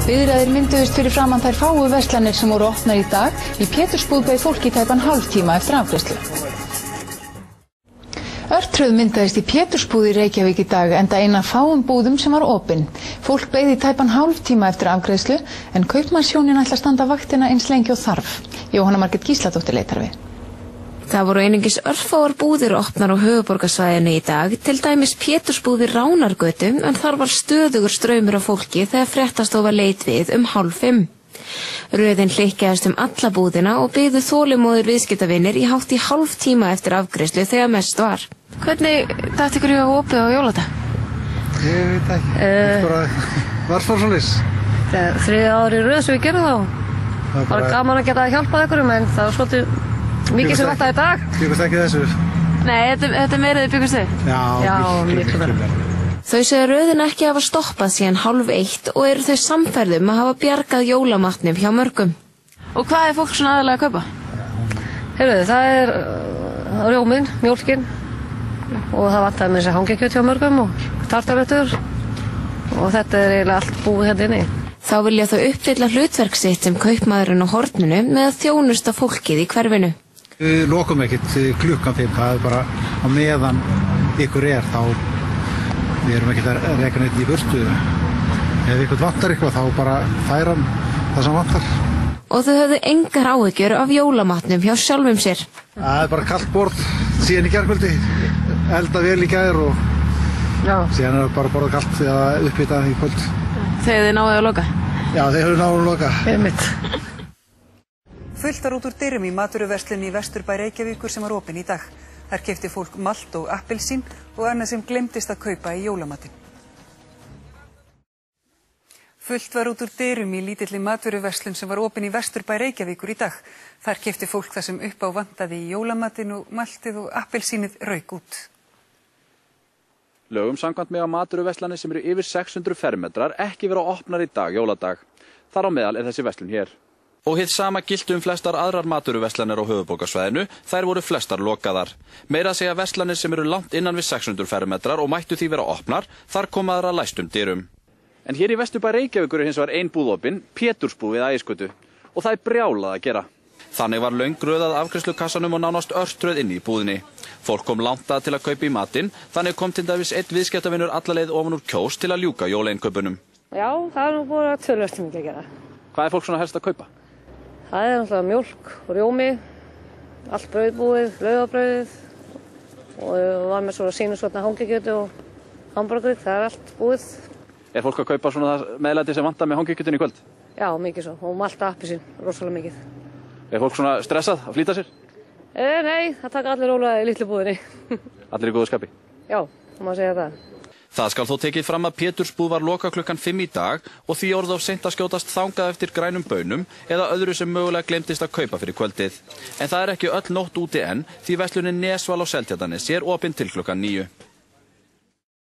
Viðræður mynduðust fyrir framan þær fáu verslanir sem voru opnar í dag. Í Pétursbúð beið fólk í tæpan hálftíma eftir afgreiðslu. Örtröð myndaðist í Pétursbúð í Reykjavík í dag, enda ein af fáum búðum sem var opin. Fólk beið í tæpan hálftíma eftir afgreiðslu, en kaupmannshjónin ætla að standa vaktina eins lengi og þarf. Jóhanna Margrét Gísladóttir leitar við. Það voru einungis örfáar búðir opnar á höfuðborgarsvæðinu í dag, til dæmis Pétursbúð við Ránargötu, en þar var stöðugur straumur af fólki þegar fréttastofa leit við 4:30. Röðin hlykkjaðist alla búðina og biðu þolinmóðir viðskiptavinir í hátt í hálftíma eftir afgreiðslu þegar mest var. Hvernig datt ykkur í að opið á jóladag? Ég veit ekki. Var svoleiðis? Það er 3. árið í röð sem við gerum þá. Það var gaman að geta hjálpað ykkurum, en það var svolítið mikið sem vantaði í dag. Byggust ekki þessu? Nei, þetta er meira þið byggust þið? Já, miklu meira. Þau segja röðin ekki hafa stoppað síðan 12:30 og eru þau samferðum að hafa bjargað jólamatnum hjá mörgum. Og hvað er fólk svona aðalega að kaupa? Heyrðu, það er rjóminn, mjólkin, og það vantaði með þessi hangikjöt hjá mörgum og tartarötur, og þetta er eiginlega allt búið hérna inni. Þá vilja þau uppfylla hlutverk sitt sem kaupmaðurinn á horninu með að þjónusta fólkið í hverfinu. Við lokum ekkert klukkan 5, það er bara á meðan ykkur þá við erum ekkert að reka neitt í burtu. Ef ykkur vantar eitthvað þá bara færa það sem vantar. Og þau höfðu engar áhyggjur af jólamatnum hjá sjálfum sér. Það er bara kalt borð síðan í gærkvöldi, elda vel í gær og síðan er bara borðað kalt eða upphitað í kvöld. Þegar þið náðu að loka? Já, þeir höfðu náðu að loka. Einmitt. Fullt var út úr dyrum í matvöruverslun í Vesturbæ Reykjavíkur sem var opin í dag. Þar keypti fólk malt og appelsín og annað sem glemdist að kaupa í jólamatinn. Fullt var út úr dyrum í lítilli matvöruverslun sem var opin í Vesturbæ Reykjavíkur í dag. Þar keypti fólk það sem upp á vantaði í jólamatinn og maltið og appelsínið rauk út. Lögum samkvæmt mega matvöruverslanir sem eru yfir 600 fermetrar ekki vera opnar í dag, jóladag. Þar á meðal er þessi verslun hér. Og hið sama gilti flestar aðrar matvöruverslanir á höfuðborgarsvæðinu, þær voru flestar lokaðar. Meira að segja verslanir sem eru langt innan við 600 fermetrar og mættu því vera opnar, þar koma þær að læstum dyrum. En hér í Vesturbæ Reykjavíkur er hins vegar ein búð opin, Pétursbúð við Ægisgötu, og það er brjálað að gera. Þannig var löng röð að afgreiðslukassanum og nánast örtröð inni í búðinni. Fólk kom langt að til að kaupa í matinn, þannig kom til dæmis einn viðskiptavinur alla leið ofan úr Kjós til að ljúka jólainnkaupunum. Já, það er nú búið að töluvert mikið að gera. Hvað er fólk svona helst að kaupa? Það er náttúrulega mjólk og rjómi, allt brauðbúið, laufabrauðið, og var með svona sínusvarna hangikjötu og hamborgari, það er allt búið. Er fólk að kaupa svona meðlæti sem vantar með hangikjötunni í kvöld? Já, mikið svo, og malt og appelsín, rosalega mikið. Er fólk svona stressað að flýta sér? Nei, það taka allir rólega í litlu búðinni. Allir í góðu skapi? Já, það má segja það. Það skal þó tekið fram að Pétursbúð var loka klukkan 5 í dag og því orðið of seint að skjótast þangað eftir grænum baunum eða öðru sem mögulega glemdist að kaupa fyrir kvöldið. En það er ekki öll nótt úti enn því verslunin Nesval á Seltjarnarnesi er opin til klukkan 9.